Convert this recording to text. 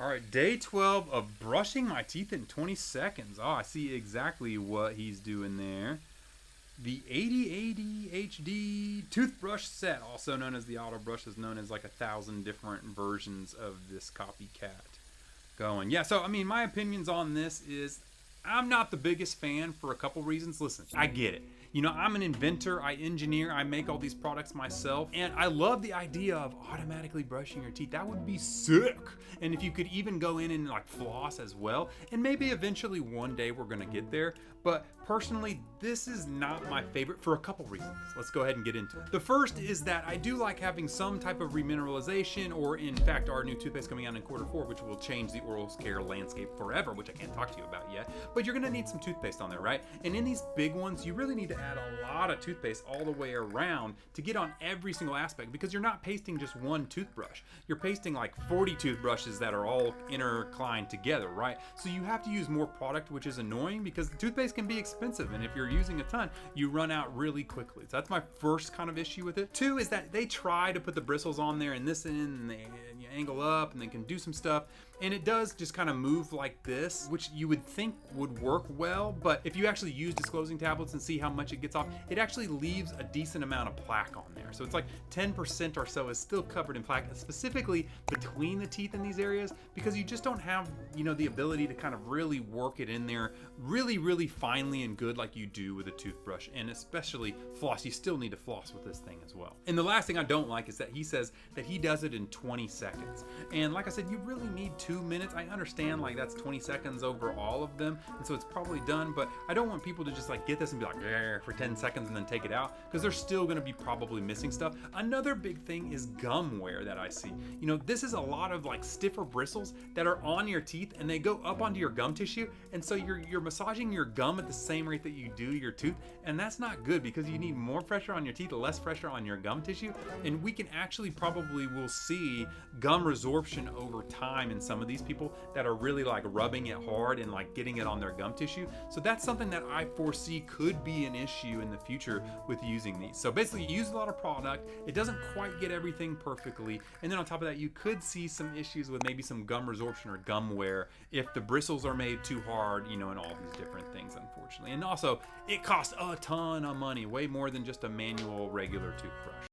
All right, day 12 of brushing my teeth in 20 seconds. Oh, I see exactly what he's doing there. The 8080 HD toothbrush set, also known as the auto brush, is known as like 1,000 different versions of this copycat going. Yeah, so I mean, my opinions on this is I'm not the biggest fan for a couple reasons. Listen, I get it. You know, I'm an inventor, I engineer, I make all these products myself, and I love the idea of automatically brushing your teeth. That would be sick. And if you could even go in and like floss as well, and maybe eventually one day we're gonna get there. But personally, this is not my favorite for a couple reasons. Let's go ahead and get into it. The first is that I do like having some type of remineralization, or in fact, our new toothpaste coming out in Q4, which will change the oral care landscape forever, which I can't talk to you about yet. But you're gonna need some toothpaste on there, right? And in these big ones, you really need to add a lot of toothpaste all the way around to get on every single aspect, because you're not pasting just one toothbrush. You're pasting like 40 toothbrushes that are all intertwined together, right? So you have to use more product, which is annoying because the toothpaste can be expensive, and if you're using a ton, you run out really quickly. So that's my first kind of issue with it. Two is that they try to put the bristles on there and this in, and you angle up and they can do some stuff, and it does just kind of move like this, which you would think would work well, but if you actually use disclosing tablets and see how much it gets off, it actually leaves a decent amount of plaque on there. So it's like 10% or so is still covered in plaque, specifically between the teeth in these areas, because you just don't have, you know, the ability to kind of really work it in there really finely and good like you do with a toothbrush. And especially floss, you still need to floss with this thing as well. And the last thing I don't like is that he says that he does it in 20 seconds. And like I said, you really need 2 minutes. I understand like that's 20 seconds over all of them, and so it's probably done, but I don't want people to just like get this and be like for 10 seconds and then take it out, because they're still going to be probably missing stuff. Another big thing is gum wear that I see. You know, this is a lot of like stiffer bristles that are on your teeth, and they go up onto your gum tissue, and so you're massaging your gum at the same rate that you do your tooth, and that's not good, because you need more pressure on your teeth, less pressure on your gum tissue, and we can actually probably will see gum resorption over time in some of these people that are really like rubbing it hard and like getting it on their gum tissue. So that's something that I foresee could be an issue in the future with using these. So basically, you use a lot of product, it doesn't quite get everything perfectly, and then on top of that, you could see some issues with maybe some gum resorption or gum wear if the bristles are made too hard, you know, and all these different things, unfortunately. And also, it costs a ton of money, way more than just a manual regular toothbrush.